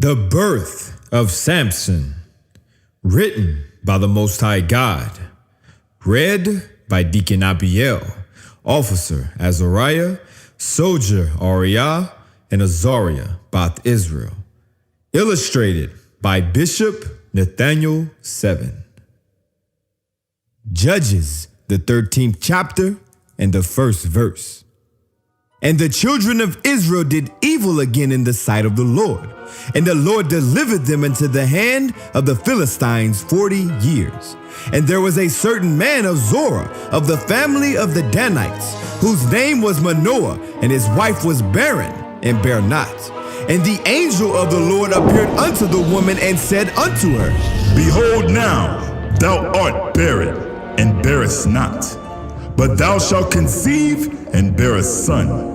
The birth of Samson, written by the Most High God, read by Deacon Abiel, officer Azariah, soldier Ariah, and Azariah, Bath Israel, illustrated by Bishop Nathaniel Seven. Judges, the 13th chapter and the first verse. And the children of Israel did evil again in the sight of the Lord, and the Lord delivered them into the hand of the Philistines 40 years. And there was a certain man of Zorah, of the family of the Danites, whose name was Manoah, and his wife was barren, and bare not. And the angel of the Lord appeared unto the woman, and said unto her, Behold now, thou art barren, and bearest not, but thou shalt conceive, and bear a son.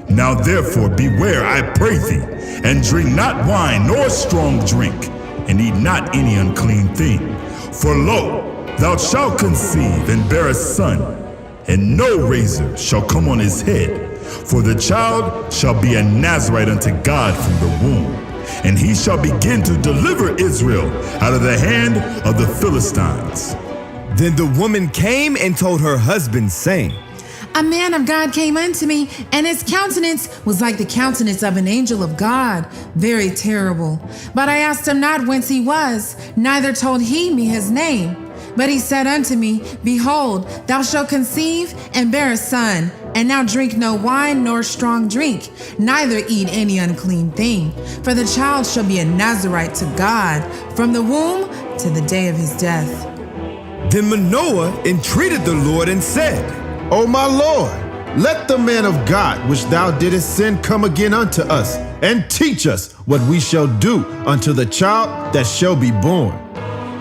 Now therefore beware, I pray thee, and drink not wine nor strong drink, and eat not any unclean thing. For lo, thou shalt conceive and bear a son, and no razor shall come on his head. For the child shall be a Nazarite unto God from the womb, and he shall begin to deliver Israel out of the hand of the Philistines. Then the woman came and told her husband, saying, A man of God came unto me, and his countenance was like the countenance of an angel of God, very terrible. But I asked him not whence he was, neither told he me his name. But he said unto me, Behold, thou shalt conceive and bear a son, and now drink no wine nor strong drink, neither eat any unclean thing. For the child shall be a Nazarite to God from the womb to the day of his death. Then Manoah entreated the Lord and said, O my Lord, let the man of God which thou didst send come again unto us, and teach us what we shall do unto the child that shall be born.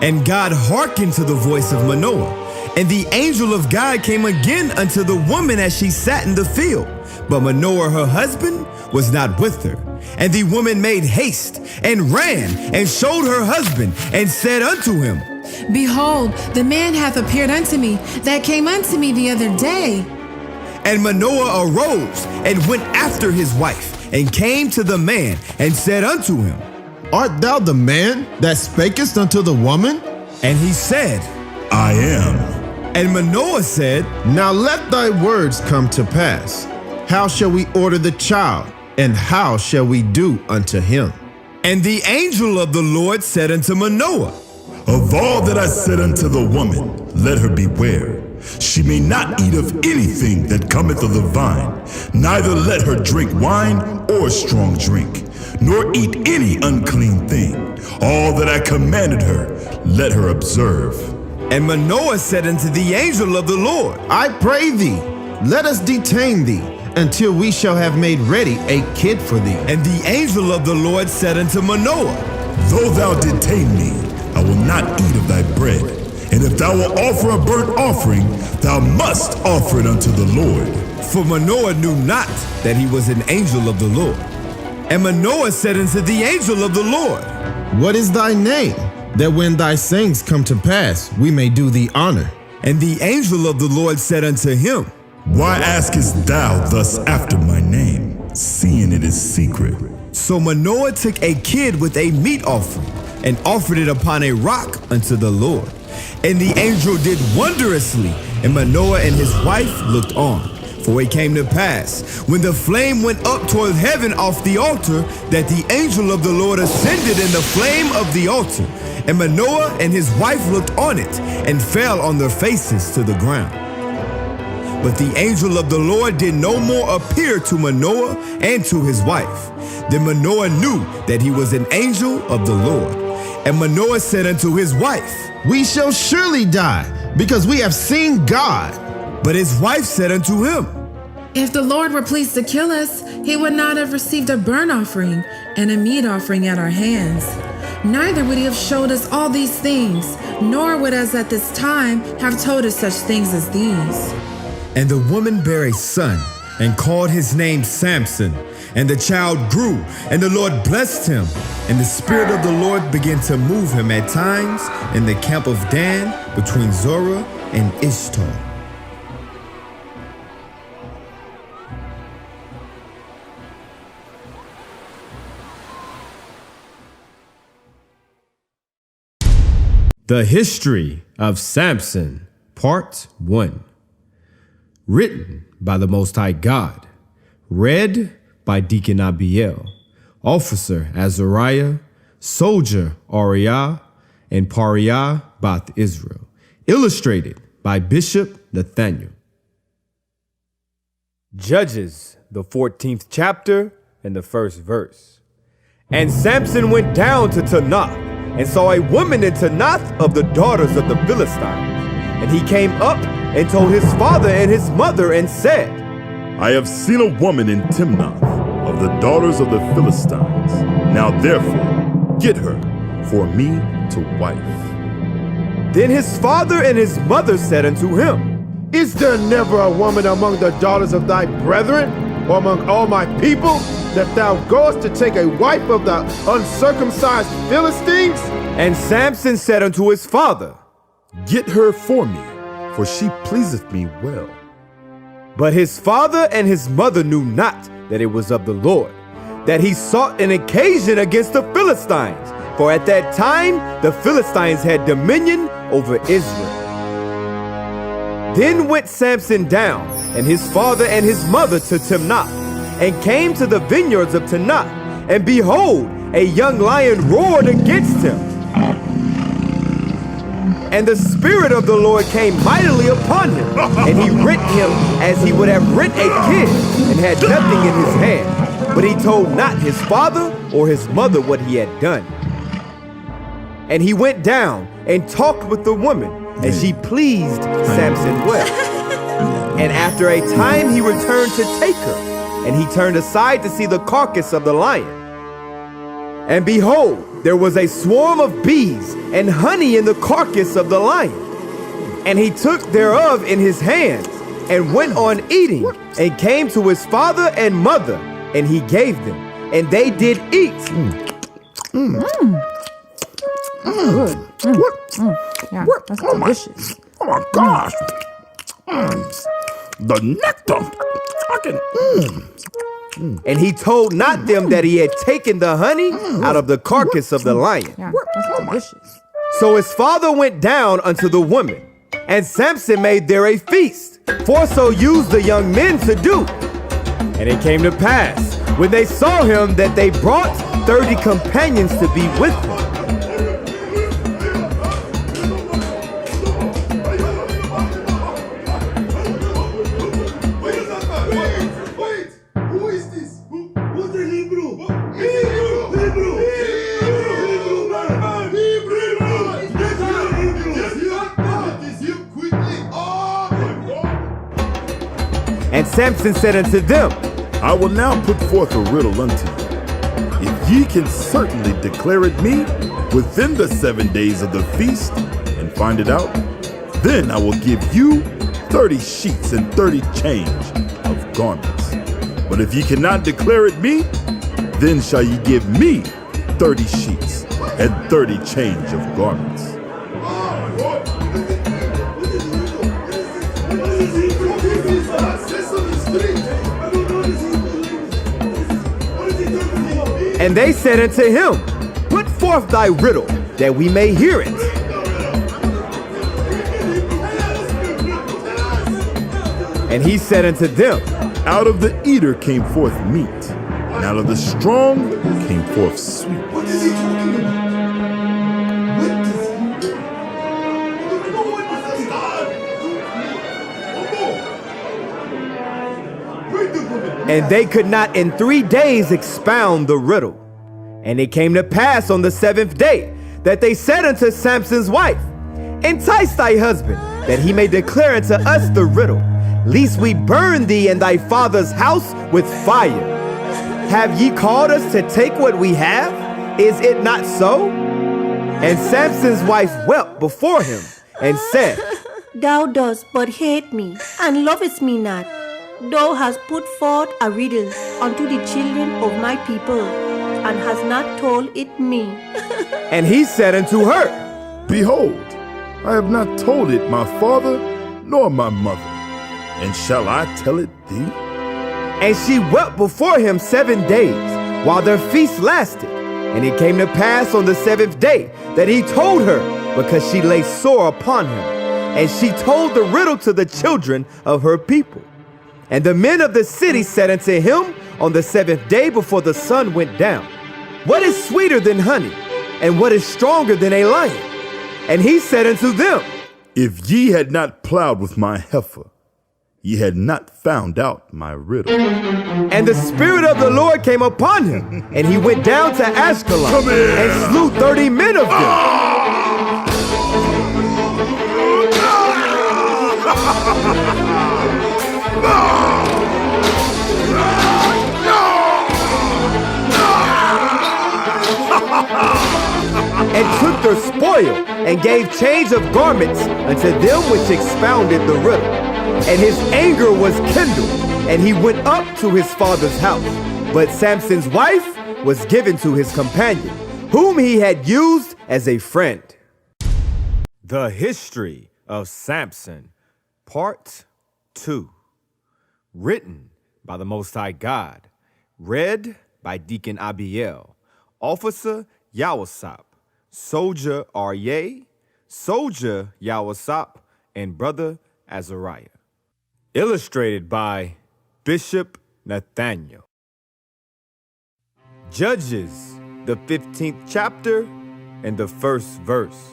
And God hearkened to the voice of Manoah. And the angel of God came again unto the woman as she sat in the field. But Manoah her husband was not with her. And the woman made haste, and ran, and showed her husband, and said unto him, Behold, the man hath appeared unto me, that came unto me the other day. And Manoah arose, and went after his wife, and came to the man, and said unto him, Art thou the man that spakest unto the woman? And he said, I am. And Manoah said, Now let thy words come to pass. How shall we order the child, and how shall we do unto him? And the angel of the Lord said unto Manoah, Of all that I said unto the woman, let her beware. She may not eat of anything that cometh of the vine, neither let her drink wine or strong drink, nor eat any unclean thing. All that I commanded her, let her observe. And Manoah said unto the angel of the Lord, I pray thee, let us detain thee, until we shall have made ready a kid for thee. And the angel of the Lord said unto Manoah, Though thou detain me, I will not eat of thy bread. And if thou wilt offer a burnt offering, thou must offer it unto the Lord. For Manoah knew not that he was an angel of the Lord. And Manoah said unto the angel of the Lord, What is thy name, that when thy sayings come to pass, we may do thee honor? And the angel of the Lord said unto him, Why askest thou thus after my name, seeing it is secret? So Manoah took a kid with a meat offering, and offered it upon a rock unto the Lord. And the angel did wondrously, and Manoah and his wife looked on. For it came to pass, when the flame went up toward heaven off the altar, that the angel of the Lord ascended in the flame of the altar. And Manoah and his wife looked on it, and fell on their faces to the ground. But the angel of the Lord did no more appear to Manoah and to his wife. Then Manoah knew that he was an angel of the Lord. And Manoah said unto his wife, We shall surely die, because we have seen God. But his wife said unto him, If the Lord were pleased to kill us, he would not have received a burnt offering and a meat offering at our hands. Neither would he have showed us all these things, nor would us at this time have told us such things as these. And the woman bare a son, and called his name Samson. And the child grew, and the Lord blessed him. And the Spirit of the Lord began to move him at times in the camp of Dan, between Zorah and Ishtar. The History of Samson, Part 1. Written by the Most High God. Read by Deacon Abiel, Officer Azariah, Soldier Ariah, and Pariah Bath Israel. Illustrated by Bishop Nathaniel. Judges, the 14th chapter and the first verse. And Samson went down to Tanath, and saw a woman in Tanath of the daughters of the Philistines. And he came up and told his father and his mother and said, I have seen a woman in Timnath of the daughters of the Philistines. Now therefore, get her for me to wife. Then his father and his mother said unto him, Is there never a woman among the daughters of thy brethren, or among all my people, that thou goest to take a wife of the uncircumcised Philistines? And Samson said unto his father, Get her for me, for she pleaseth me well. But his father and his mother knew not that it was of the Lord, that he sought an occasion against the Philistines, for at that time the Philistines had dominion over Israel. Then went Samson down, and his father and his mother to Timnath, and came to the vineyards of Tanath, and behold, a young lion roared against him. And the Spirit of the Lord came mightily upon him, and he rent him as he would have rent a kid, and had nothing in his hand. But he told not his father or his mother what he had done. And he went down and talked with the woman, and she pleased Samson well. And after a time he returned to take her, and he turned aside to see the carcass of the lion. And behold, there was a swarm of bees and honey in the carcass of the lion. And he took thereof in his hands, and went on eating, and came to his father and mother, and he gave them, and they did eat. Good. Yeah, that's delicious. Oh my gosh. The nectar. I can. And he told not them that he had taken the honey out of the carcass of the lion. Yeah, that's delicious. So his father went down unto the woman, and Samson made there a feast, for so used the young men to do. And it came to pass, when they saw him, that they brought 30 companions to be with him. And Samson said unto them, I will now put forth a riddle unto you. If ye can certainly declare it me within the 7 days of the feast, and find it out, then I will give you 30 sheets and 30 change of garments. But if ye cannot declare it me, then shall ye give me 30 sheets and 30 change of garments. And they said unto him, Put forth thy riddle, that we may hear it. And he said unto them, Out of the eater came forth meat, and out of the strong came forth sweet. And they could not in 3 days expound the riddle. And it came to pass on the 7th day, that they said unto Samson's wife, Entice thy husband, that he may declare unto us the riddle, lest we burn thee and thy father's house with fire. Have ye called us to take what we have? Is it not so? And Samson's wife wept before him, and said, Thou dost but hate me, and lovest me not. Thou hast put forth a riddle unto the children of my people, and hast not told it me. And he said unto her, Behold, I have not told it my father nor my mother, and shall I tell it thee? And she wept before him 7 days, while their feast lasted. And it came to pass on the 7th day, that he told her because she lay sore upon him. And she told the riddle to the children of her people. And the men of the city said unto him on the 7th day before the sun went down, What is sweeter than honey? And what is stronger than a lion? And he said unto them, If ye had not plowed with my heifer, ye had not found out my riddle. And the Spirit of the Lord came upon him, and he went down to Ashkelon and slew 30 men of them. And took their spoil, and gave change of garments unto them which expounded the riddle. And his anger was kindled, and he went up to his father's house. But Samson's wife was given to his companion, whom he had used as a friend. The History of Samson, Part 2. Written by the Most High God. Read by Deacon Abiel, Officer Yawasop, Soldier Aryeh, Soldier Yawasop, and Brother Azariah. Illustrated by Bishop Nathaniel. Judges, the 15th chapter and the 1st verse.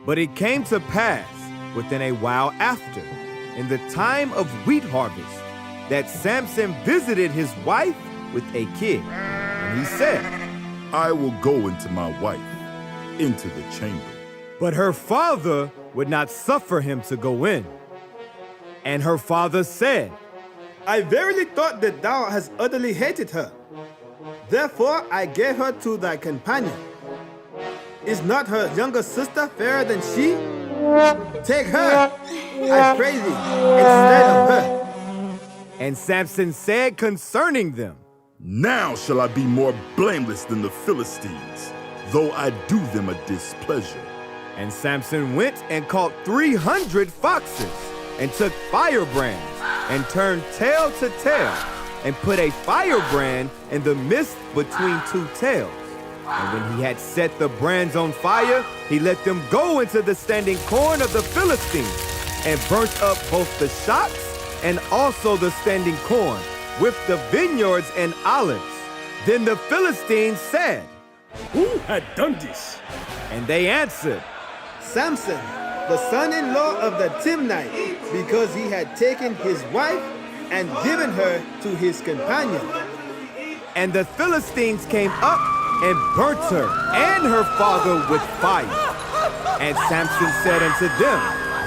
But it came to pass within a while after, in the time of wheat harvest, that Samson visited his wife with a kid. And he said, I will go into my wife, into the chamber. But her father would not suffer him to go in. And her father said, I verily thought that thou hast utterly hated her. Therefore I gave her to thy companion. Is not her younger sister fairer than she? Take her, I pray thee, instead of her. And Samson said concerning them, Now shall I be more blameless than the Philistines, though I do them a displeasure. And Samson went and caught 300 foxes, and took firebrands, and turned tail to tail, and put a firebrand in the midst between two tails. And when he had set the brands on fire, he let them go into the standing corn of the Philistines, and burnt up both the shocks and also the standing corn, with the vineyards and olives. Then the Philistines said, Who had done this? And they answered, Samson, the son-in-law of the Timnite, because he had taken his wife and given her to his companion. And the Philistines came up and burnt her and her father with fire. And Samson said unto them,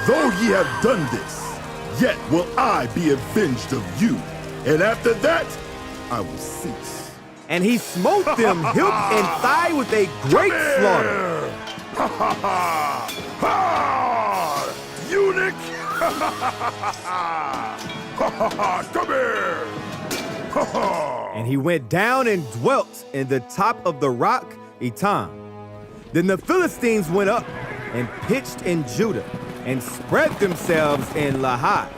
Though ye have done this, yet will I be avenged of you, and after that I will cease. And he smote them hip and thigh with a great slaughter. Ha ha ha! Ha! Eunuch! Ha ha ha ha! Ha ha ha! Come here! Ha ha! And he went down and dwelt in the top of the rock Etam. Then the Philistines went up and pitched in Judah and spread themselves in Lahai.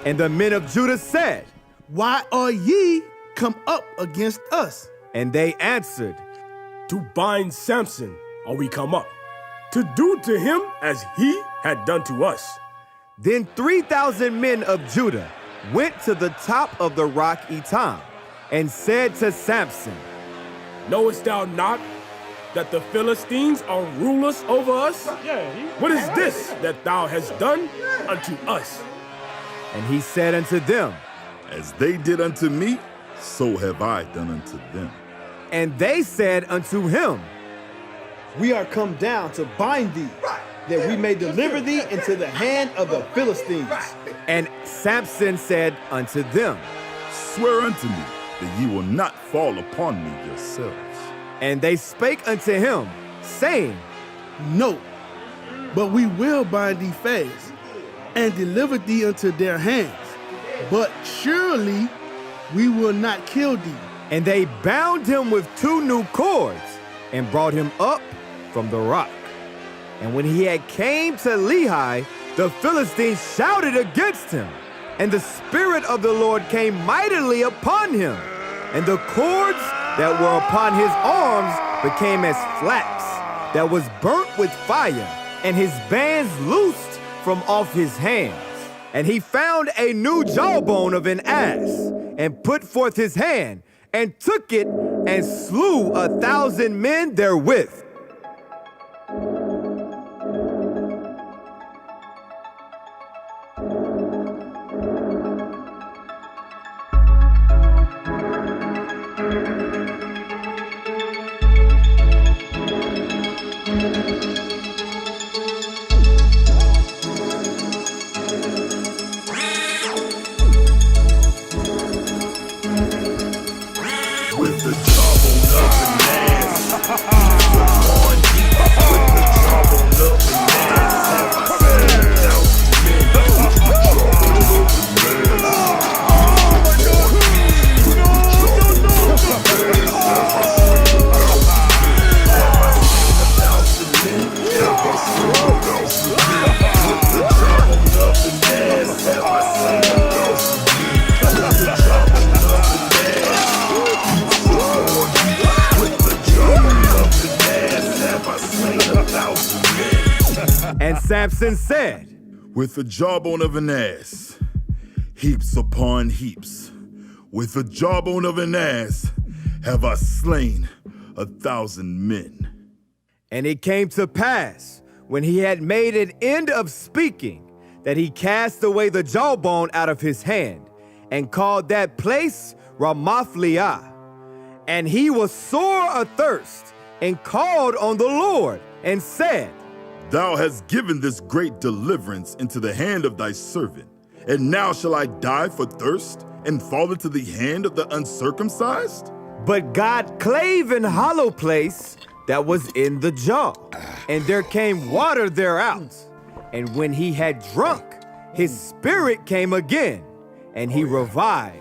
And the men of Judah said, Why are ye come up against us? And they answered, To bind Samson are we come up, to do to him as he had done to us. Then 3,000 men of Judah went to the top of the rock Etam and said to Samson, Knowest thou not that the Philistines are rulers over us? What is this that thou hast done unto us? And he said unto them, As they did unto me, so have I done unto them. And they said unto him, We are come down to bind thee, that we may deliver thee into the hand of the Philistines. And Samson said unto them, Swear unto me that ye will not fall upon me yourselves. And they spake unto him, saying, No, but we will bind thee fast, and deliver thee unto their hands. But surely we will not kill thee. And they bound him with 2 new cords, and brought him up from the rock. And when he had came to Lehi, the Philistines shouted against him, and the Spirit of the Lord came mightily upon him, and the cords that were upon his arms became as flax, that was burnt with fire, and his bands loosed from off his hands. And he found a new jawbone of an ass, and put forth his hand, and took it, and slew 1,000 men therewith. And Samson said, with the jawbone of an ass, heaps upon heaps. With the jawbone of an ass have I slain 1,000 men. And it came to pass, when he had made an end of speaking, that he cast away the jawbone out of his hand, and called that place Ramath-Leah. And he was sore athirst, and called on the Lord, and said, Thou hast given this great deliverance into the hand of thy servant, and now shall I die for thirst, and fall into the hand of the uncircumcised? But God clave an hollow place that was in the jaw, and there came water thereout. And when he had drunk, his spirit came again, and he revived.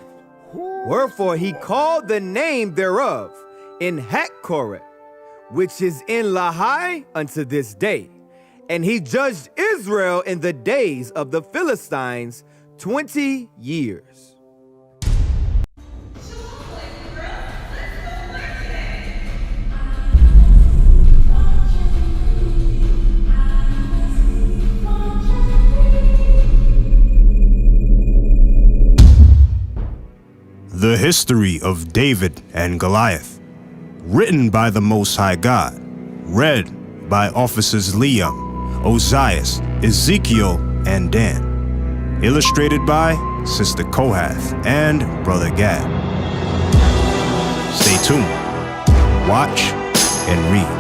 Wherefore he called the name thereof in Hakkoreth, which is in Lahai unto this day. And he judged Israel in the days of the Philistines 20 years. The History of David and Goliath, written by the Most High God, read by officers Liam, Ozias, Ezekiel, and Dan, illustrated by Sister Kohath and Brother Gad. Stay tuned, watch, and read.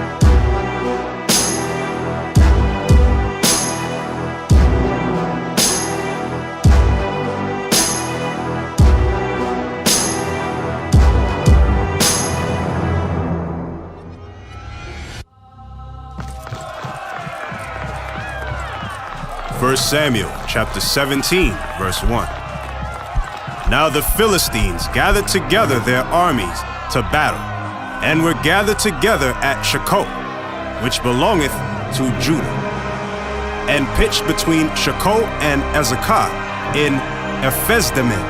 First Samuel chapter 17, verse 1. Now the Philistines gathered together their armies to battle, and were gathered together at Shecco, which belongeth to Judah, and pitched between Shecco and Azekah in Ephesdammim.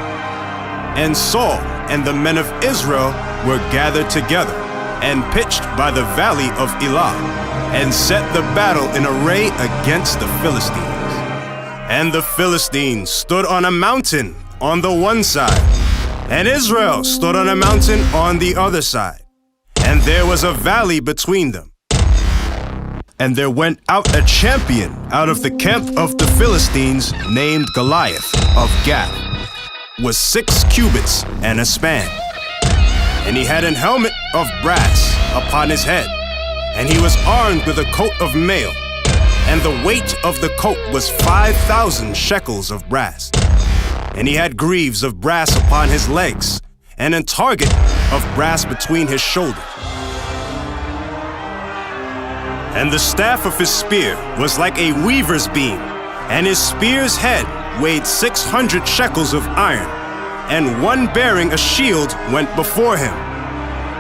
And Saul and the men of Israel were gathered together, and pitched by the valley of Elah, and set the battle in array against the Philistines. And the Philistines stood on a mountain on the one side, and Israel stood on a mountain on the other side, and there was a valley between them. And there went out a champion out of the camp of the Philistines named Goliath of Gath, was 6 cubits and a span. And he had an helmet of brass upon his head, and he was armed with a coat of mail, and the weight of the coat was 5,000 shekels of brass. And he had greaves of brass upon his legs, and a target of brass between his shoulders. And the staff of his spear was like a weaver's beam, and his spear's head weighed 600 shekels of iron, and one bearing a shield went before him.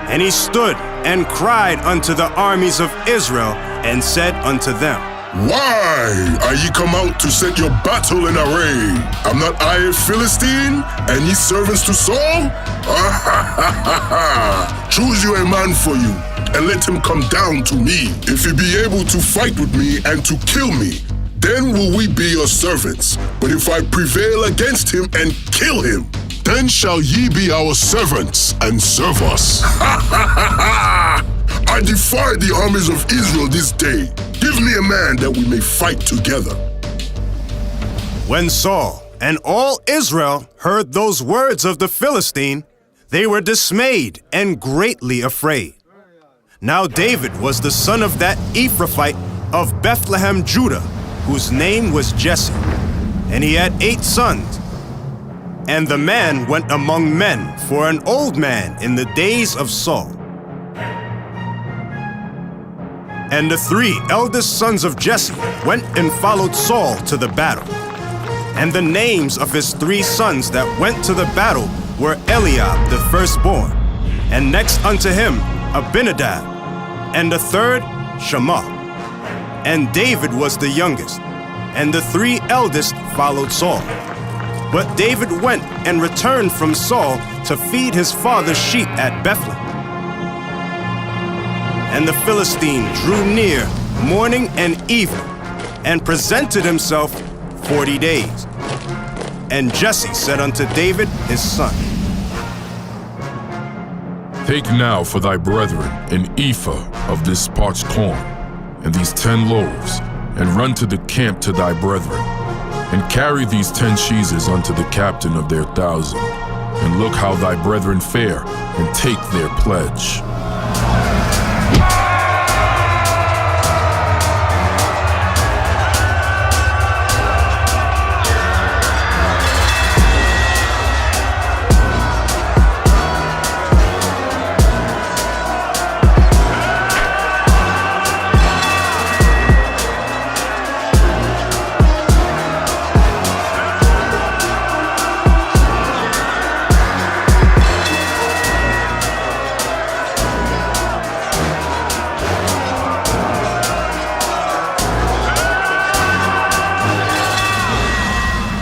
And he stood and cried unto the armies of Israel, and said unto them, Why are ye come out to set your battle in array? Am not I a Philistine, and ye servants to Saul? Choose you a man for you, and let him come down to me. If he be able to fight with me and to kill me, then will we be your servants. But if I prevail against him and kill him, then shall ye be our servants and serve us. I defy the armies of Israel this day. Give me a man that we may fight together. When Saul and all Israel heard those words of the Philistine, they were dismayed and greatly afraid. Now David was the son of that Ephrathite of Bethlehem, Judah, whose name was Jesse, and he had 8 sons. And the man went among men for an old man in the days of Saul. And the 3 eldest sons of Jesse went and followed Saul to the battle. And the names of his 3 sons that went to the battle were Eliab the firstborn, and next unto him Abinadab, and the third Shammah. And David was the youngest, and the 3 eldest followed Saul. But David went and returned from Saul to feed his father's sheep at Bethlehem. And the Philistine drew near morning and evening, and presented himself 40 days. And Jesse said unto David his son, Take now for thy brethren an ephah of this parched corn, and these 10 loaves, and run to the camp to thy brethren, and carry these 10 cheeses unto the captain of their 1,000, and look how thy brethren fare, and take their pledge.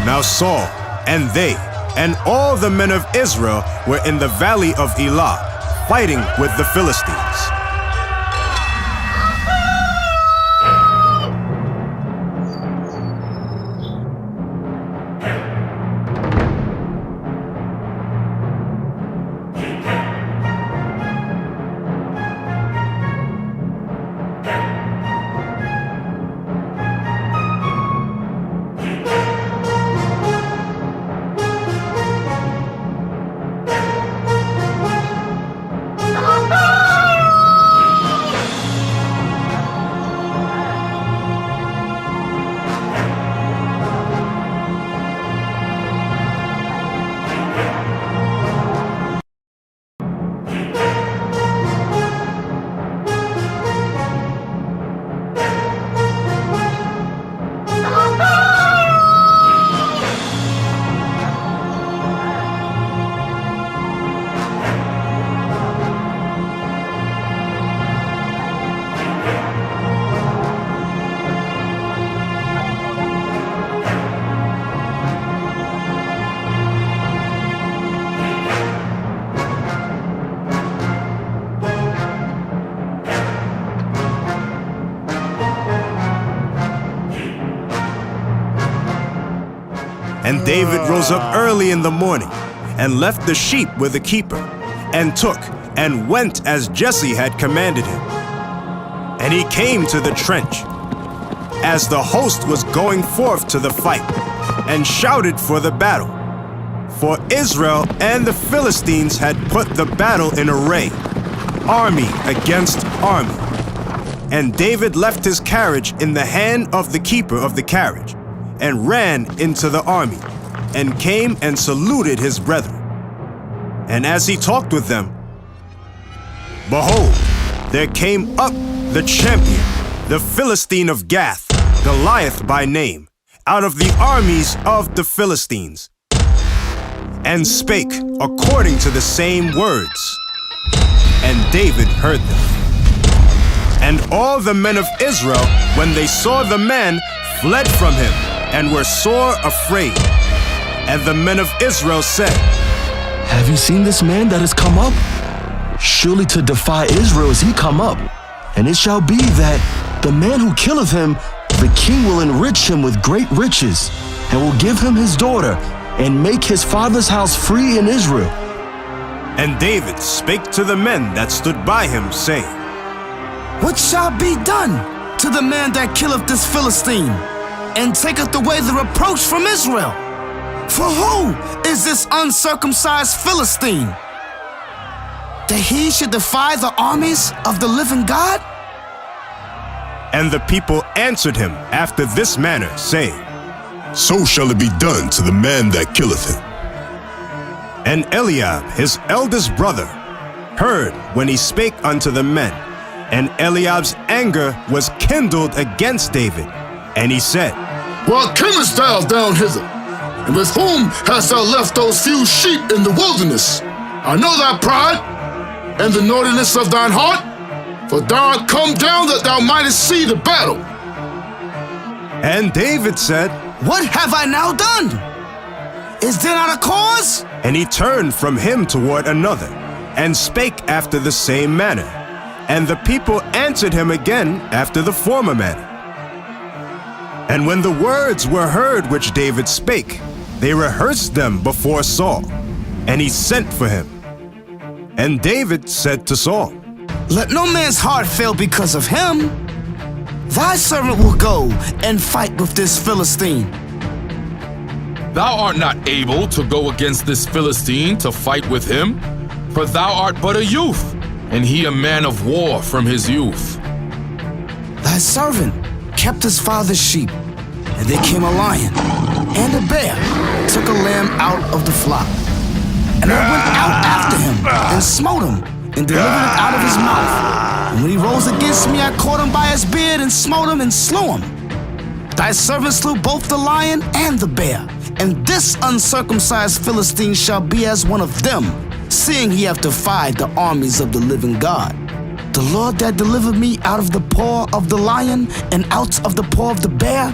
Now Saul and they and all the men of Israel were in the valley of Elah, fighting with the Philistines. And David rose up early in the morning, and left the sheep with the keeper, and took and went as Jesse had commanded him. And he came to the trench, as the host was going forth to the fight, and shouted for the battle. For Israel and the Philistines had put the battle in array, army against army. And David left his carriage in the hand of the keeper of the carriage, and ran into the army, and came and saluted his brethren. And as he talked with them, behold, there came up the champion, the Philistine of Gath, Goliath by name, out of the armies of the Philistines, and spake according to the same words. And David heard them. And all the men of Israel, when they saw the man, fled from him, and were sore afraid. And the men of Israel said, Have you seen this man that has come up? surely to defy Israel is he come up. And it shall be that the man who killeth him, the king will enrich him with great riches, and will give him his daughter, and make his father's house free in Israel. And David spake to the men that stood by him, saying, What shall be done to the man that killeth this Philistine, and taketh away the reproach from Israel? For who is this uncircumcised Philistine, that he should defy the armies of the living God? And the people answered him after this manner, saying, So shall it be done to the man that killeth him. And Eliab, his eldest brother, heard when he spake unto the men, and Eliab's anger was kindled against David. And he said, Why camest thou down hither? And with whom hast thou left those few sheep in the wilderness? I know thy pride, and the naughtiness of thine heart, for thou art come down that thou mightest see the battle. And David said, What have I now done? Is there not a cause? And he turned from him toward another, and spake after the same manner. And the people answered him again after the former manner. And when the words were heard which David spake, they rehearsed them before Saul, and he sent for him. And David said to Saul, Let no man's heart fail because of him. Thy servant will go and fight with this Philistine. Thou art not able to go against this Philistine to fight with him, for thou art but a youth, and he a man of war from his youth. Thy servant kept his father's sheep, and there came a lion and a bear, took a lamb out of the flock. And I went out after him, and smote him, and delivered it out of his mouth. And when he rose against me, I caught him by his beard, and smote him, and slew him. Thy servant slew both the lion and the bear, and this uncircumcised Philistine shall be as one of them, seeing he hath defied the armies of the living God. The Lord that delivered me out of the paw of the lion and out of the paw of the bear,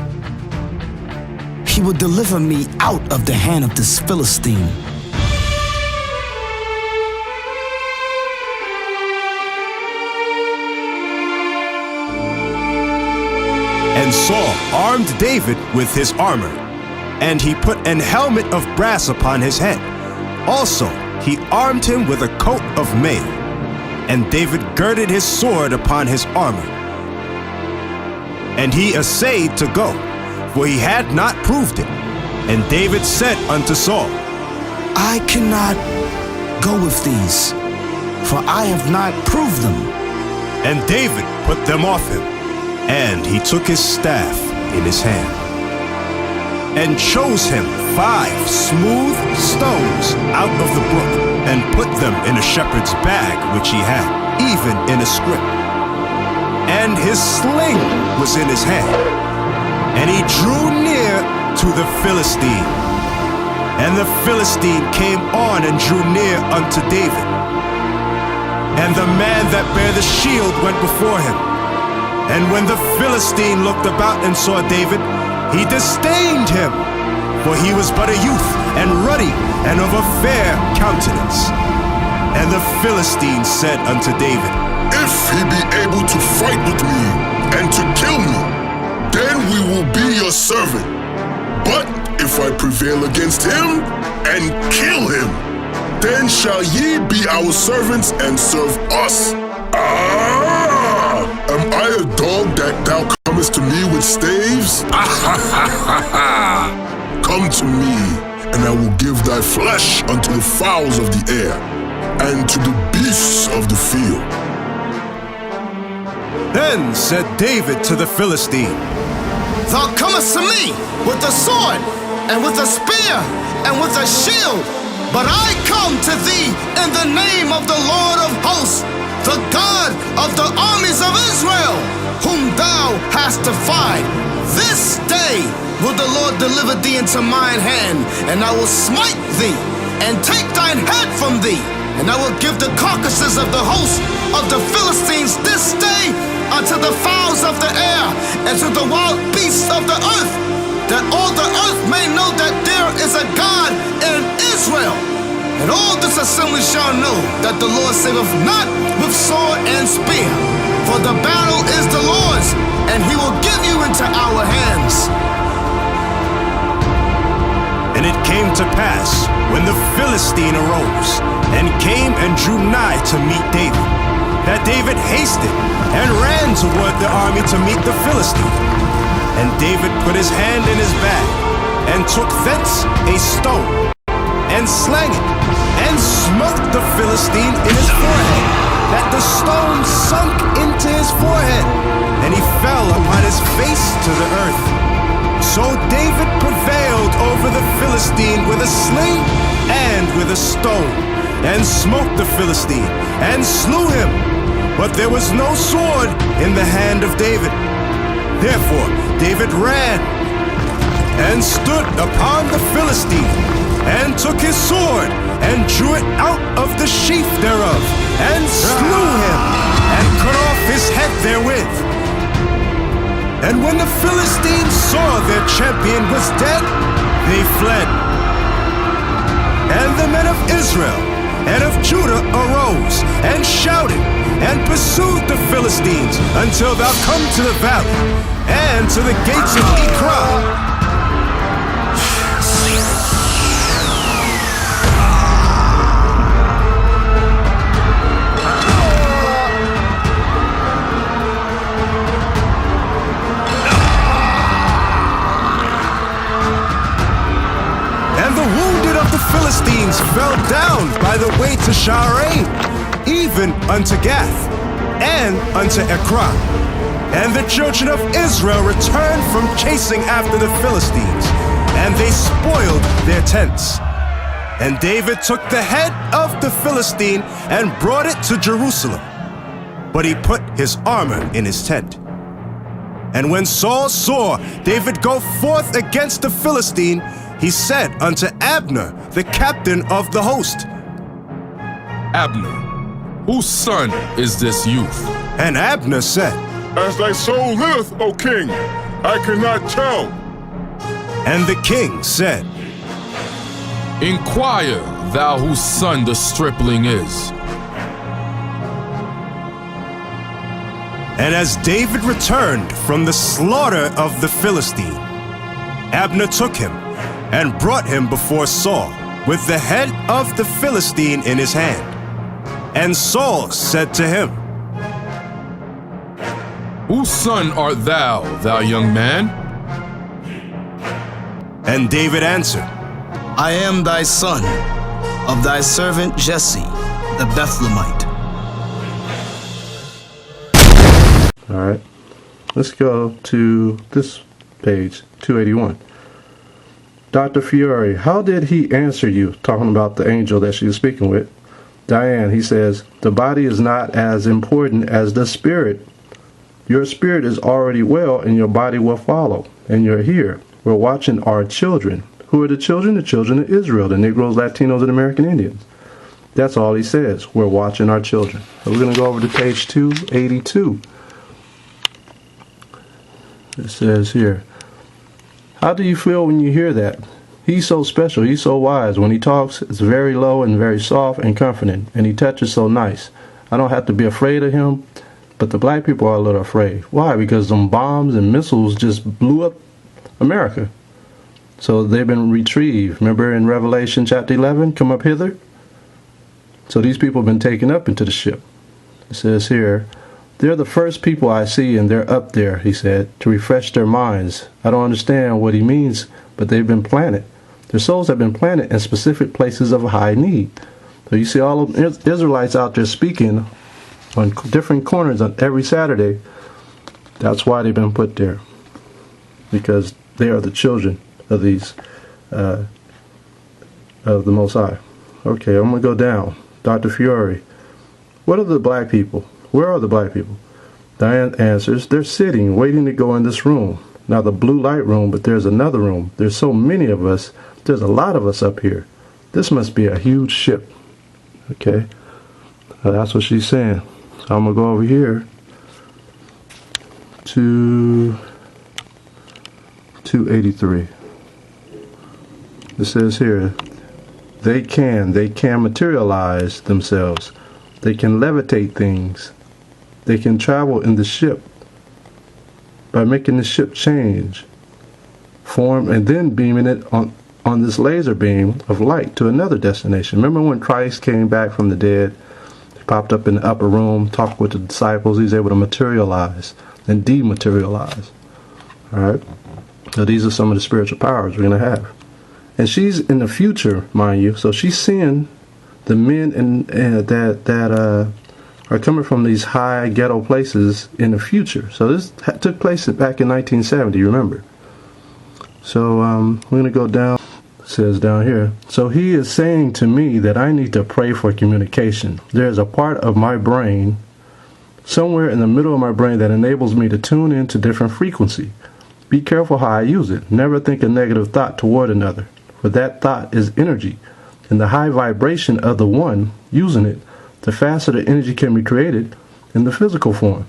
he will deliver me out of the hand of this Philistine. And Saul armed David with his armor, and he put an helmet of brass upon his head. Also he armed him with a coat of mail, and David girded his sword upon his armor. And he essayed to go, for he had not proved it. And David said unto Saul, I cannot go with these, for I have not proved them. And David put them off him, and he took his staff in his hand, and chose him 5 smooth stones out of the brook, and put them in a shepherd's bag which he had, even in a scrip. And his sling was in his hand, and he drew near to the Philistine. And the Philistine came on and drew near unto David. And the man that bare the shield went before him. And when the Philistine looked about and saw David, he disdained him, for he was but a youth, and ruddy, and of a fair countenance. And the Philistine said unto David, If he be able to fight with me, and to kill me, then we will be your servant. But if I prevail against him, and kill him, then shall ye be our servants, and serve us. Am I a dog that thou comest to me with staves? Come to me, and I will give thy flesh unto the fowls of the air, and to the beasts of the field. Then said David to the Philistine, Thou comest to me with a sword, and with a spear, and with a shield, but I come to thee in the name of the Lord of hosts, the God of the armies of Israel, whom thou hast defied. This day will the Lord deliver thee into mine hand, and I will smite thee, and take thine head from thee, and I will give the carcasses of the host of the Philistines this day unto the fowls of the air, and to the wild beasts of the earth, that all the earth may know that there is a God in Israel. And all this assembly shall know that the Lord saveth not with sword and spear, for the battle is the Lord's, and he will give you into our hands. And it came to pass, when the Philistine arose, and came and drew nigh to meet David, that David hasted and ran toward the army to meet the Philistine. And David put his hand in his bag, and took thence a stone, and slang it, and smote the Philistine in his forehead, that the stone sunk into his forehead, and he fell upon his face to the earth. So David prevailed over the Philistine with a sling and with a stone, and smote the Philistine, and slew him. But there was no sword in the hand of David. Therefore David ran, and stood upon the Philistine, and took his sword, and drew it out of the sheath thereof, and slew him, and cut off his head therewith. And when the Philistines saw their champion was dead, they fled. And the men of Israel and of Judah arose, and shouted, and pursued the Philistines, until thou come to the valley, and to the gates of Ekron. Philistines fell down by the way to Shaaraim, even unto Gath, and unto Ekron. And the children of Israel returned from chasing after the Philistines, and they spoiled their tents. And David took the head of the Philistine and brought it to Jerusalem, but he put his armor in his tent. And when Saul saw David go forth against the Philistine, he said unto Abner, the captain of the host, Abner, whose son is this youth? And Abner said, As thy soul liveth, O king, I cannot tell. And the king said, Inquire thou whose son the stripling is. And as David returned from the slaughter of the Philistine, Abner took him and brought him before Saul, with the head of the Philistine in his hand. And Saul said to him, Whose son art thou, thou young man? And David answered, I am thy son, of thy servant Jesse, the Bethlehemite. All right, let's go to this page, 281. Dr. Fiore, how did he answer you, talking about the angel that she was speaking with? Diane, he says, the body is not as important as the spirit. Your spirit is already well and your body will follow. And you're here. We're watching our children. Who are the children? The children of Israel, the Negroes, Latinos, and American Indians. That's all he says. We're watching our children. So we're going to go over to page 282. It says here, how do you feel when you hear that? He's so special. He's so wise. When he talks, it's very low and very soft and comforting. And he touches so nice. I don't have to be afraid of him. But the black people are a little afraid. Why? Because them bombs and missiles just blew up America. So they've been retrieved. Remember in Revelation chapter 11, come up hither? So these people have been taken up into the ship. It says here, they're the first people I see, and they're up there, he said, to refresh their minds. I don't understand what he means, but they've been planted. Their souls have been planted in specific places of high need. So you see all of Israelites out there speaking on different corners on every Saturday. That's why they've been put there, because they are the children of these of the Most High. Okay, I'm gonna go down. Dr. Fiore, what are the black people? Where are the black people? Diane answers, they're sitting, waiting to go in this room. Now the blue light room, but there's another room. There's so many of us. There's a lot of us up here. This must be a huge ship. Okay, that's what she's saying. So I'm gonna go over here to 283. It says here, They can materialize themselves. They can levitate things. They can travel in the ship by making the ship change, form, and then beaming it on this laser beam of light to another destination. Remember when Christ came back from the dead? He popped up in the upper room, talked with the disciples. He's able to materialize and dematerialize. All right? So these are some of the spiritual powers we're going to have. And she's in the future, mind you. So she's seeing the men that are coming from these high ghetto places in the future. So this took place back in 1970, remember. So we're going to go down. It says down here, so he is saying to me that I need to pray for communication. There's a part of my brain, somewhere in the middle of my brain, that enables me to tune into different frequency. Be careful how I use it. Never think a negative thought toward another, for that thought is energy. And the high vibration of the one using it, the faster the energy can be created in the physical form.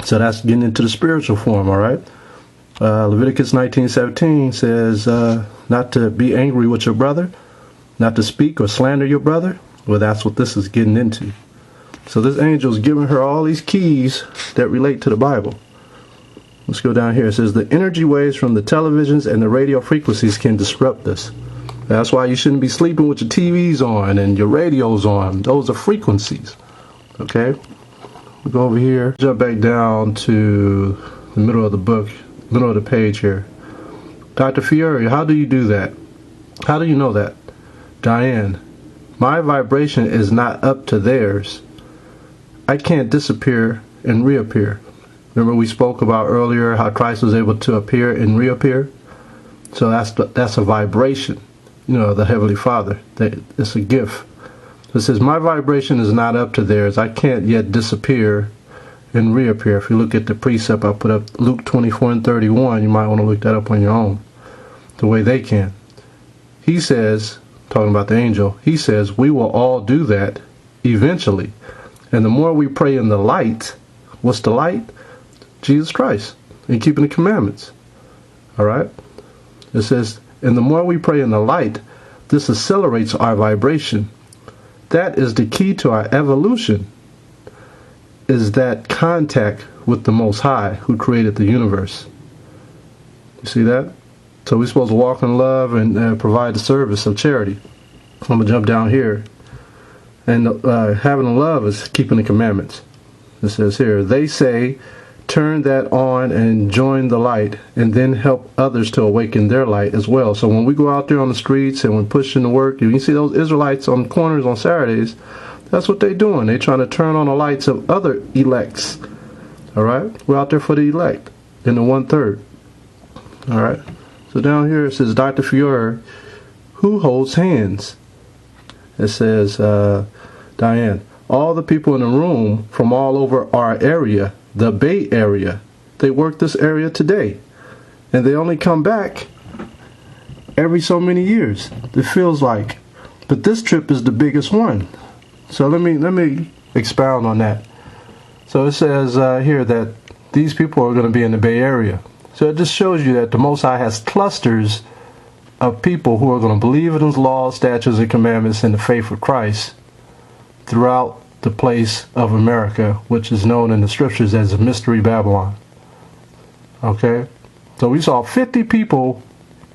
So that's getting into the spiritual form, all right? Leviticus 19:17 says not to be angry with your brother, not to speak or slander your brother. Well, that's what this is getting into. So this angel is giving her all these keys that relate to the Bible. Let's go down here. It says the energy waves from the televisions and the radio frequencies can disrupt us. That's why you shouldn't be sleeping with your TVs on and your radios on. Those are frequencies. Okay? We go over here. Jump back down to the middle of the book, middle of the page here. Dr. Fiore, how do you do that? How do you know that? Diane, my vibration is not up to theirs. I can't disappear and reappear. Remember we spoke about earlier how Christ was able to appear and reappear? So that's a vibration, you know, the Heavenly Father. It's a gift. It says, my vibration is not up to theirs. I can't yet disappear and reappear. If you look at the precept I put up, Luke 24:31, you might want to look that up on your own, the way they can. He says, talking about the angel, he says, we will all do that eventually. And the more we pray in the light, what's the light? Jesus Christ, and keeping the commandments. All right? It says, and the more we pray in the light, this accelerates our vibration. That is the key to our evolution, is that contact with the Most High who created the universe. You see that? So we're supposed to walk in love and provide the service of charity. I'm going to jump down here. And having love is keeping the commandments. It says here, they say, turn that on and join the light, and then help others to awaken their light as well. So when we go out there on the streets and we're pushing to work, you can see those Israelites on corners on Saturdays, that's what they're doing. They're trying to turn on the lights of other elects. All right? We're out there for the elect in the 1/3. All right? So down here it says, Dr. Fiore, who holds hands? It says, Diane, all the people in the room from all over our area, the Bay Area, they work this area today. And they only come back every so many years, it feels like. But this trip is the biggest one. So let me expound on that. So it says here that these people are going to be in the Bay Area. So it just shows you that the Most High has clusters of people who are going to believe in His laws, statutes, and commandments in the faith of Christ throughout the place of America, which is known in the scriptures as the Mystery Babylon. Okay? So we saw 50 people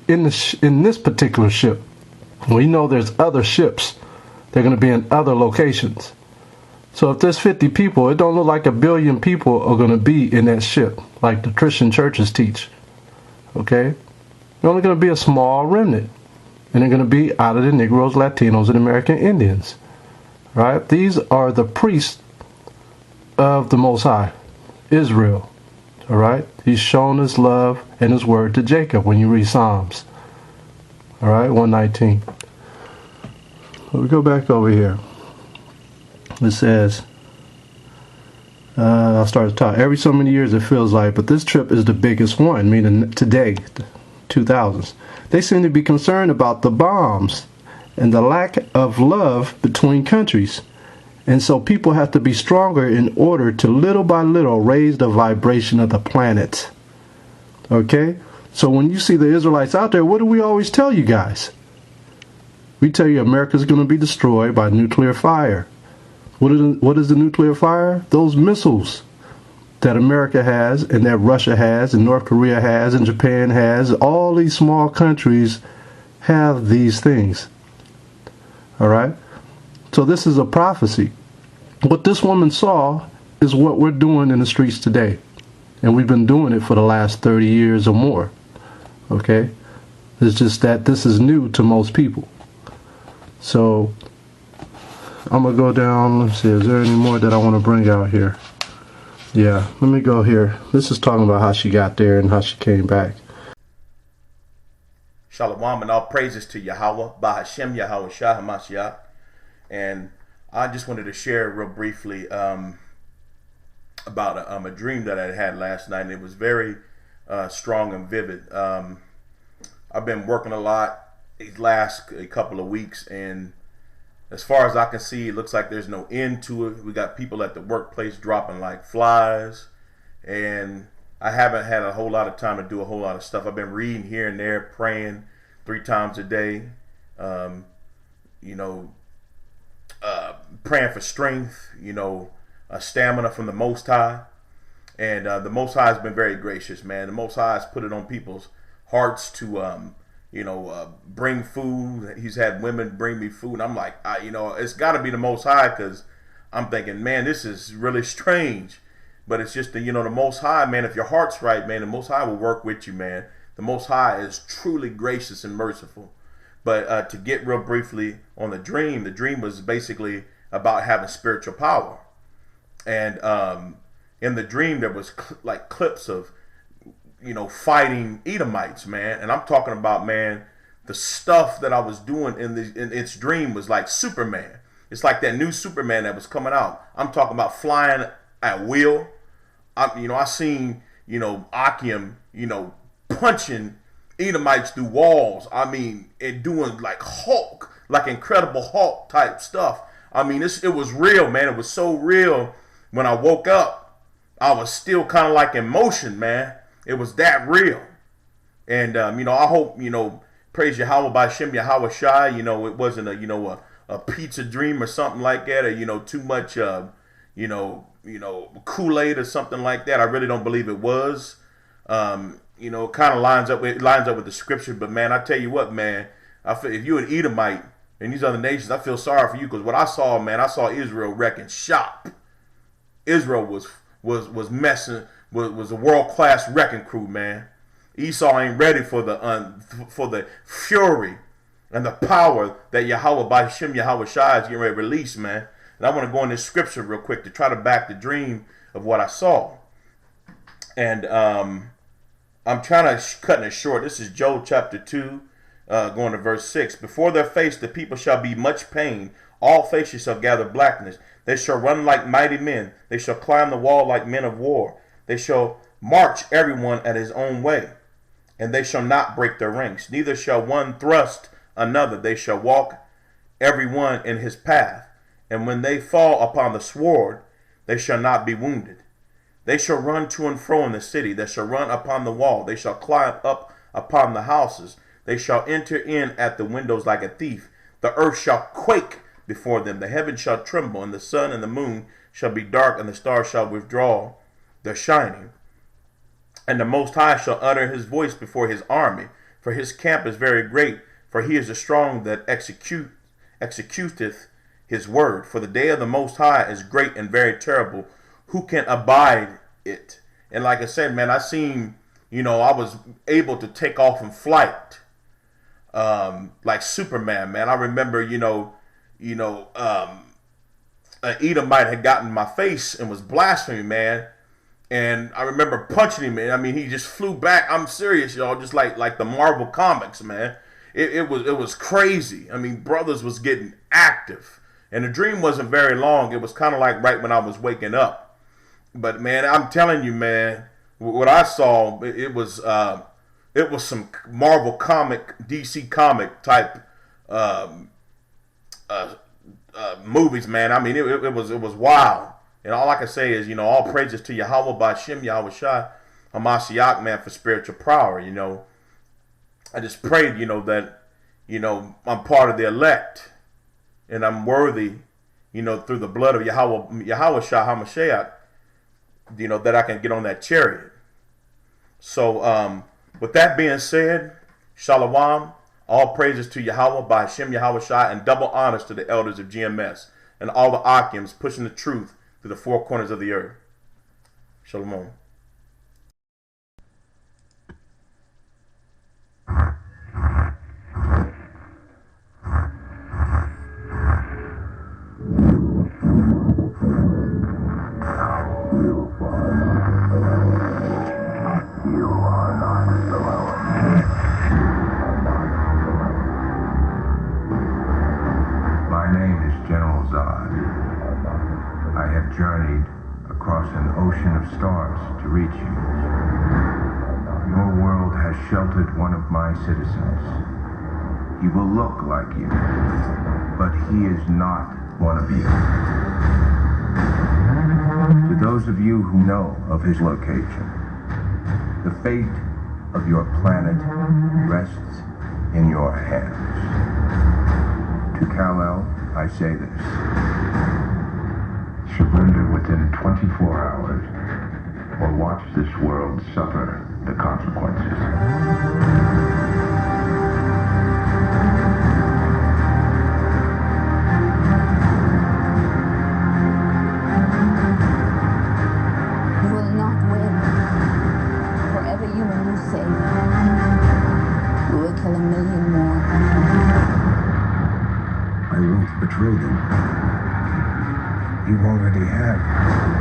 in this particular ship. We know there's other ships. They're going to be in other locations. So if there's 50 people, it don't look like 1 billion people are going to be in that ship, like the Christian churches teach. Okay? They're only going to be a small remnant. And they're going to be out of the Negroes, Latinos, and American Indians. Right? These are the priests of the Most High, Israel. All right? He's shown His love and His word to Jacob when you read Psalms. All right? 119. We go back over here. It says, I'll start at the top. Every so many years it feels like, but this trip is the biggest one, meaning today, the 2000s. They seem to be concerned about the bombs and the lack of love between countries. And so people have to be stronger in order to little by little raise the vibration of the planet. Okay? So when you see the Israelites out there, what do we always tell you guys? We tell you America's going to be destroyed by nuclear fire. What is the nuclear fire? Those missiles that America has and that Russia has and North Korea has and Japan has. All these small countries have these things. All right? So this is a prophecy. What this woman saw is what we're doing in the streets today. And we've been doing it for the last 30 years or more. Okay? It's just that this is new to most people. So I'm going to go down. Let's see, is there any more that I want to bring out here? Yeah, let me go here. This is talking about how she got there and how she came back. Shalom and all praises to Yahweh, Bahashem Yahweh Shah HaMashiach. And I just wanted to share real briefly about a dream that I had last night. And it was very strong and vivid. I've been working a lot these last couple of weeks, and as far as I can see, it looks like there's no end to it. We got people at the workplace dropping like flies, and I haven't had a whole lot of time to do a whole lot of stuff. I've been reading here and there, praying 3 times a day, praying for strength, stamina from the Most High. And the Most High has been very gracious, man. The Most High has put it on people's hearts to bring food. He's had women bring me food. And I'm like, it's got to be the Most High, because I'm thinking, man, this is really strange. But it's just the Most High, man. If your heart's right, man, the Most High will work with you, man. The Most High is truly gracious and merciful. But to get real briefly on the dream was basically about having spiritual power. And in the dream, there was like clips of fighting Edomites, man. And I'm talking about, man, the stuff that I was doing in its dream was like Superman. It's like that new Superman that was coming out. I'm talking about flying at will. I seen, Akim, punching Edomites through walls. I mean, and doing like Hulk, like Incredible Hulk type stuff. I mean, it was real, man. It was so real. When I woke up, I was still kind of like in motion, man. It was that real. And, I hope, praise Yahweh by Shem Yahweh Shai, it wasn't a pizza dream or something like that, or, too much, Kool-Aid or something like that. I really don't believe it was. It kind of lines up with the scripture. But, man, I tell you what, man, I feel, if you're an Edomite and these other nations, I feel sorry for you, because what I saw, man, I saw Israel wrecking shop. Israel was messing. Was a world-class wrecking crew, man. Esau ain't ready for the fury and the power that Yahweh by Shem Yahweh Shai is getting ready to release, man. And I want to go in this scripture real quick to try to back the dream of what I saw. And I'm trying to cut it short. This is Job chapter 2, going to verse 6. Before their face the people shall be much pain. All faces shall gather blackness. They shall run like mighty men. They shall climb the wall like men of war. They shall march everyone at his own way, and they shall not break their ranks. Neither shall one thrust another. They shall walk every one in his path. And when they fall upon the sword, they shall not be wounded. They shall run to and fro in the city. They shall run upon the wall. They shall climb up upon the houses. They shall enter in at the windows like a thief. The earth shall quake before them. The heavens shall tremble, and the sun and the moon shall be dark, and the stars shall withdraw their shining. And the Most High shall utter his voice before his army, for his camp is very great, for he is the strong that executeth his word. For the day of the Most High is great and very terrible. Who can abide it? And like I said, man, I seen, I was able to take off in flight, like Superman, man. I remember, an Edomite had gotten in my face and was blaspheming, man. And I remember punching him, and I mean, he just flew back. I'm serious, y'all, just like the Marvel comics, man. It was crazy. I mean, brothers was getting active, and the dream wasn't very long. It was kind of like right when I was waking up. But man, I'm telling you, man, what I saw, it was some Marvel comic, DC comic type movies, man. I mean, it was wild. And all I can say is, all praises to Yahweh by Shem Yahweh Shai HaMashiach, man, for spiritual power. I just prayed, that, I'm part of the elect, and I'm worthy, through the blood of Yahweh Shah HaMashiach, that I can get on that chariot. So, with that being said, Shalom, all praises to Yahweh by Hashem Yahweh Shah, and double honors to the elders of GMS and all the Akims pushing the truth through the four corners of the earth. Shalom. Journeyed across an ocean of stars to reach you. Your world has sheltered one of my citizens. He will look like you, but he is not one of you. To those of you who know of his location, the fate of your planet rests in your hands. To Kal-El, I say this. Surrender within 24 hours, or watch this world suffer the consequences. You will not win. For every human you save, you will kill 1 million more. I won't betray them. You already have.